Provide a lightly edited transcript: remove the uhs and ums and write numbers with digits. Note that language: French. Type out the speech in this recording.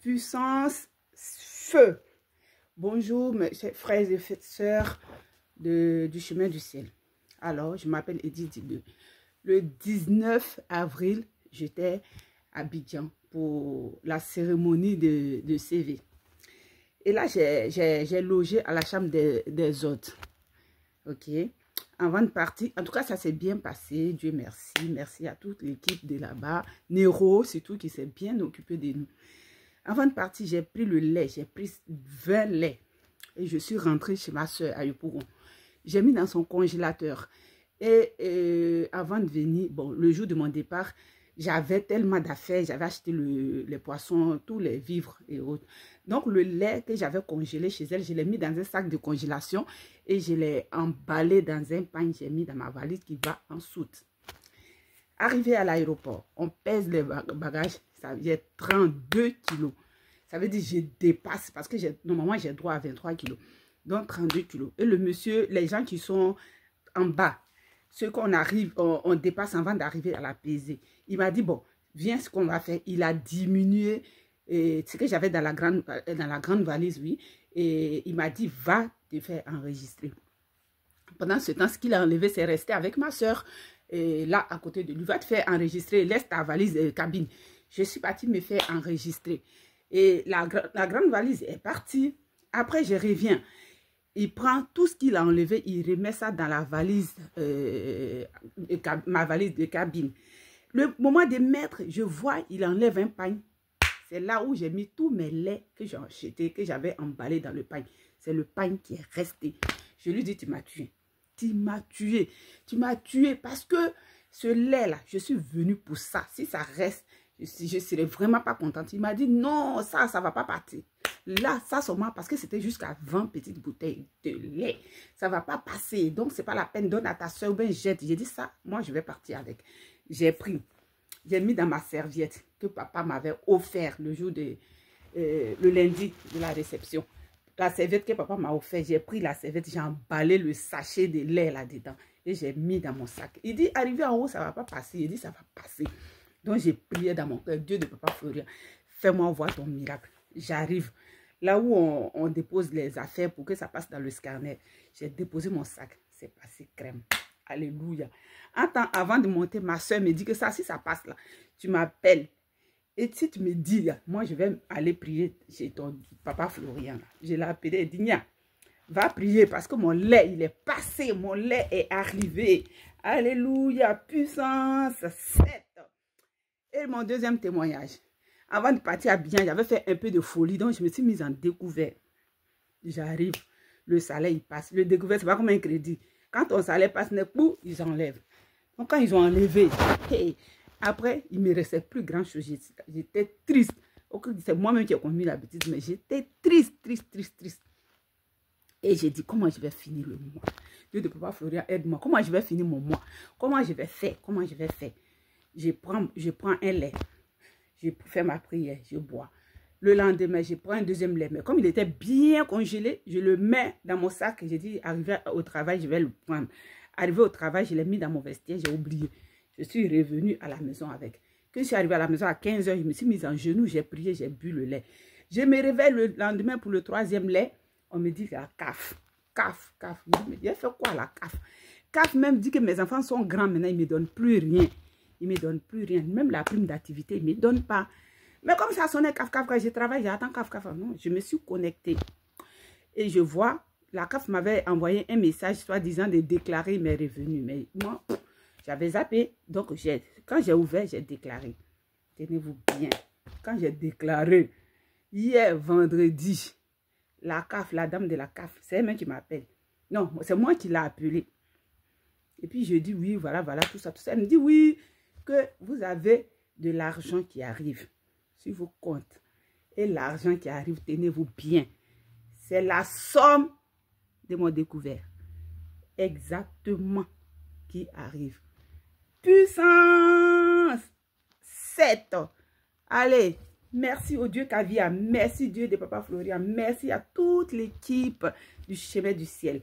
puissance, feu. Bonjour mes chers frères et sœurs du chemin du ciel. Alors, je m'appelle Edith Dideux. Le 19 avril, j'étais à Abidjan pour la cérémonie de CV. Et là, j'ai logé à la chambre des hôtes. Ok. Avant de partir, en tout cas, ça s'est bien passé. Dieu merci. Merci à toute l'équipe de là-bas. Nero, surtout, qui s'est bien occupé de nous. Avant de partir, j'ai pris le lait. J'ai pris 20 laits. Et je suis rentrée chez ma soeur à Yopougon. J'ai mis dans son congélateur. Et avant de venir, bon, le jour de mon départ, j'avais tellement d'affaires. J'avais acheté les poissons, tous les vivres et autres. Donc, le lait que j'avais congelé chez elle, je l'ai mis dans un sac de congélation et je l'ai emballé dans un pain. J'ai mis dans ma valise qui va en soute. Arrivé à l'aéroport, on pèse les bagages. Ça vient 32 kilos. Ça veut dire que je dépasse parce que normalement, j'ai droit à 23 kilos. Donc, 32 kilos. Et le monsieur, les gens qui sont en bas, ceux qu'on arrive, on dépasse avant d'arriver à la pesée. Il m'a dit, bon, viens ce qu'on va faire. Il a diminué ce que j'avais dans la grande valise, oui. Et il m'a dit, va te faire enregistrer. Pendant ce temps, ce qu'il a enlevé, c'est rester avec ma soeur. Et là, à côté de lui, va te faire enregistrer, laisse ta valise cabine. Je suis partie me faire enregistrer. Et la grande valise est partie. Après, je reviens. Il prend tout ce qu'il a enlevé, il remet ça dans la valise, ma valise de cabine. Le moment de mettre, je vois, il enlève un pain. C'est là où j'ai mis tous mes laits que j'ai achetés, que j'avais emballés dans le pain. C'est le pain qui est resté. Je lui dis, tu m'as tué. Tu m'as tué. Tu m'as tué parce que ce lait-là, je suis venue pour ça. Si ça reste, je ne serais vraiment pas contente. Il m'a dit, non, ça ne va pas partir. Là, ça seulement parce que c'était jusqu'à 20 petites bouteilles de lait. Ça ne va pas passer. Donc, ce n'est pas la peine. Donne à ta soeur ou bien jette. J'ai dit ça, moi, je vais partir avec. J'ai pris. J'ai mis dans ma serviette que papa m'avait offert le jour le lundi de la réception. La serviette que papa m'a offert, j'ai pris la serviette, j'ai emballé le sachet de lait là-dedans et j'ai mis dans mon sac. Il dit, arrivé en haut, ça ne va pas passer. Il dit, ça va passer. Donc, j'ai prié dans mon cœur, Dieu de papa Florian, fais-moi voir ton miracle. J'arrive là où on dépose les affaires pour que ça passe dans le scanner. J'ai déposé mon sac, c'est passé crème. Alléluia. Avant de monter, ma soeur me dit que ça, si ça passe là, tu m'appelles. Et si tu me dis, là, moi je vais aller prier chez ton papa Florian. Là. Je l'ai appelé et dit, Nia, va prier parce que mon lait, il est passé, mon lait est arrivé. Alléluia, puissance 7. Et mon deuxième témoignage. Avant de partir à Abidjan, j'avais fait un peu de folie, donc je me suis mise en découvert. J'arrive, le salaire, il passe. Le découvert, c'est pas comme un crédit. Quand ton salaire passe, ils enlèvent. Donc, quand ils ont enlevé, hey, après, il ne me restait plus grand-chose. J'étais triste. C'est moi-même qui ai commis l'habitude, mais j'étais triste. Et j'ai dit, comment je vais finir le mois? Dieu de papa Florian, aide-moi. Comment je vais finir mon mois? Comment je vais faire? Je prends un lait. Je fais ma prière, je bois. Le lendemain, je prends un deuxième lait. Mais comme il était bien congelé, je le mets dans mon sac. J'ai dit, arrivé au travail, je vais le prendre. Arrivé au travail, je l'ai mis dans mon vestiaire, j'ai oublié. Je suis revenue à la maison avec. Quand je suis arrivée à la maison à 15 h, je me suis mise en genoux, j'ai prié, j'ai bu le lait. Je me réveille le lendemain pour le troisième lait. On me dit que la CAF. Je me dis, elle fait quoi la CAF? CAF même dit que mes enfants sont grands maintenant, ils ne me donnent plus rien. Il ne me donne plus rien. Même la prime d'activité, il ne me donne pas. Mais comme ça sonnait CAF, quand je travaille, j'attends CAF. Non, je me suis connectée. Et je vois, la CAF m'avait envoyé un message, soit disant de déclarer mes revenus. Mais moi, j'avais zappé. Donc, quand j'ai ouvert, j'ai déclaré. Tenez-vous bien. Quand j'ai déclaré, hier, vendredi, la CAF, la dame de la CAF, c'est elle-même qui m'appelle. Non, c'est moi qui l'ai appelée. Et puis, je dis oui, voilà, tout ça. Elle me dit oui, que vous avez de l'argent qui arrive sur vos comptes. Et l'argent qui arrive, tenez-vous bien, c'est la somme de mon découvert. Exactement qui arrive. Puissance 7. Allez, merci au Dieu Kavia, merci Dieu de Papa Florian, merci à toute l'équipe du chemin du ciel.